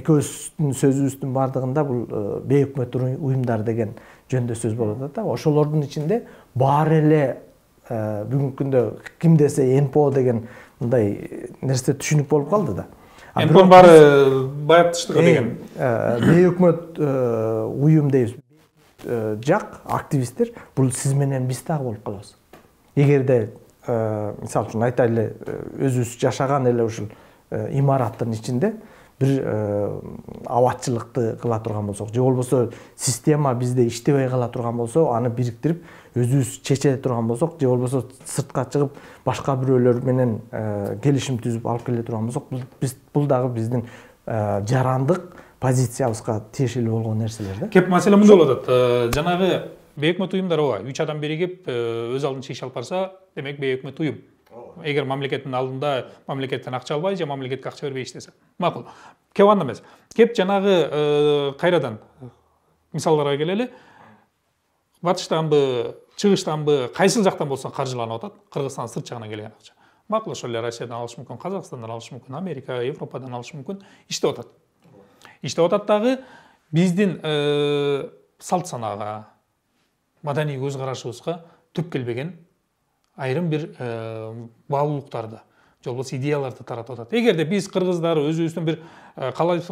экөөбүздүн сөзүбүздүн бардыгында бул бейөкмөт уюмдар деген жөнүндө сөз болуп атат да. Ошолордун ичинде баары эле бүгүнкү күндө ким десе НПО деген мындай нерсе түшүнүк болуп калды да. НПО баары байыртыштыгы деген. Бейөкмөт уюм дейбиз. Жак активисттер бул сиз менен биз дагы болуп калабыз. Эгерде мисалы үчүн айтайлы өзүбүз жашаган эле ушул имараттын ичинде бир абатчылыкты кыла турган болсок, же болбосо система бизде иштебей кала турган болсо, аны бириктирип өзүбүз чече турган болсок, же болбосо сыртка чыгып башка бирөөлөр менен келишим түзүп алып келе турган болсок, бул дагы биздин жарандык позициябызга тиешелүү болгон нерселер да. Кеп маселе мындай болуп атат. Жанагы бейөкмөт уюмдар ооба 3 адам биригип өз алдынча иш алып барса, демек бейөкмөт уюм. Эгер мамлекеттин алдында мамлекеттен акча албай же мамлекетке акча бербей иштесе. Макул. Кеп анда эмес. Кеп жанагы кайрадан мисалдарга келели. Батыштанбы, чыгыштанбы, кайсыл жактан болсо каржыланып атат. Кыргызстан сырт жагынан келген акча. Макул, ошол эле Россиядан алышы мүмкүн, Казакстандан алышы мүмкүн, Америка, Европадан алышы мүмкүн, иштеп атат. Иштеп атат дагы биздин салт санаага, маданий көз карашыбызга түп келбеген айрым бир баалуулуктарды, же болбосо идеяларды таратып атат. Эгерде биз кыргыздар өзүбүздүн бир калайбыз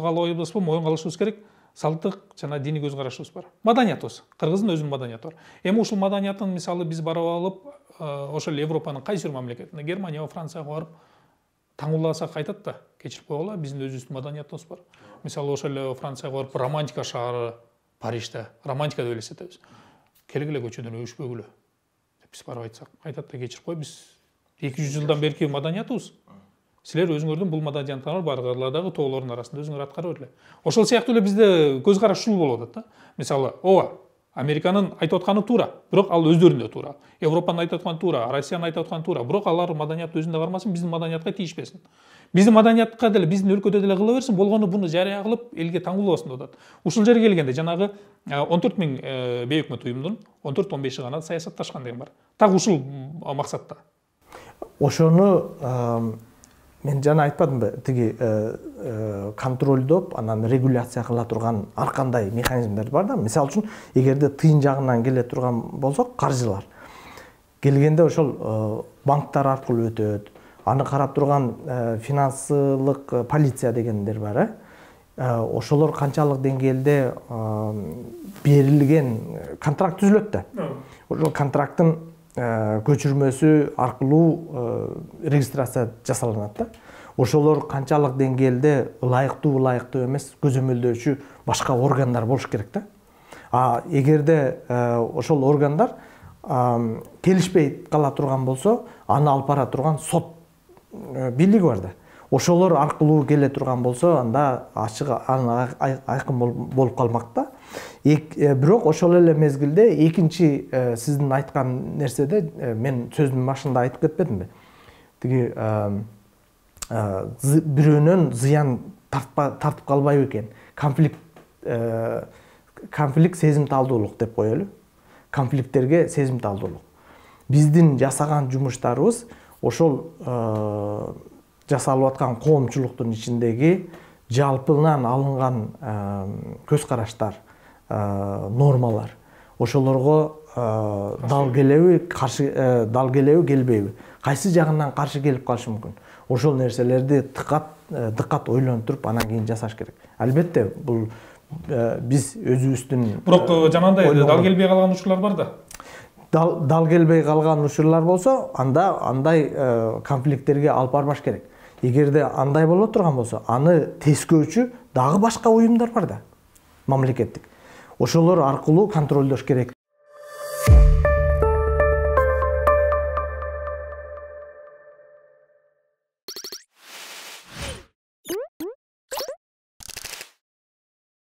моюнга алышыбыз керек, салттык жана диний көз карашыбыз бар. Маданиятыбыз, кыргыздын өзүнүн маданиятı бар. Эми ушул маданияттын мисалы биз барып алып, ошол Европанын кайсы бир мамлекетине, Германияга, Францияга барып таңууласак айтат да, кечирип койгула, биздин өзүбүздүн маданиятыбыз бар. Мисалы ошол эле Францияга барып романтика шаары Парижде, романтика деп элестетебиз. Келгиле көчөдөн өбүшпөгүлө. Биз барып айтсак, айтат да, кечирип кой, биз 200 жылдан берки маданиятыбыз. Силер өзүңөрдүн бул маданияттарыңар баргыладагы тоолордун арасында өзүңөр аткара берле. Ошол сыяктуу эле бизде көз караш ушул болуп атат да. Мисалы, ооба, Американын айтып атканы туура, бирок ал өздөрүндө туура. Европанын айтып атканы туура, Россиянын айтып атканы туура, бирок алар маданият өзүндө кармасын, биздин маданиятка тийишпесин. Биздин маданиятка деле, биздин өлкөдө деле кыла берсин, болгону буну жарыя кылып, элге таңуулабасын деп атат. Ушул жерге келгенде жанагы 14 миң бейөкмөт уюмдун 14-15 гана саясатташкан деген бар. Так ушул максатта. Ошону мен жана айтпадымбы, тиги контролдоп, анан регуляция кыла турган ар кандай механизмдер бар да. Мисалы үчүн, эгерде тыйын жагынан келе турган болсок, каржылар келгенде ошол банктар аркылуу өтөт. Аны карап турган финансылык полиция дегендер бар. Ошолор канчалык деңгээлде берилген контракт түзүлөт да. Ошол контракттын көчүрмөсү аркылуу регистрация жасалынат да. Ошолор канчалык деңгээлде ылайыктуу эмес көзөмөлдөөчү башка органдар болуш керек да. Эгерде ошол органдар келишпей кала турган болсо, аны алып бара турган сот бийлиги бар да. Ошолор аркылуу келе турган болсо, анда ачык айкын болуп калмак да. Бирок ошол эле мезгилде экинчи сиздин айткан нерседе мен сөздүн башында айтып кетпедимби? Тиги бирөөнөн зыян тартып калбайбы экен? Конфликт сезимталдуулук деп коелу. Конфликттерге сезимталдуулук. Биздин жасаган жумуштарыбыз ошол жасалып аткан коомчулуктун ичиндеги жалпынан алынган көз караштар, нормалар, ошолорго дал келеби, келбейби, кайсы жагынан каршы келип калышы мүмкүн. Ошол нерселерди дыкат ойлонуп туруп, анан кийин жасаш керек. Албетте, бул биз өзүбүздүн бирок жанагындай дал келбей калган учурлар бар да. Дал келбей калган учурлар болсо, андай конфликттерге алып барбаш керек. Эгерде андай боло турган болсо, аны тескөөчү дагы башка уюмдар бар да, мамлекеттик. Ошолор аркылуу контролдош керек.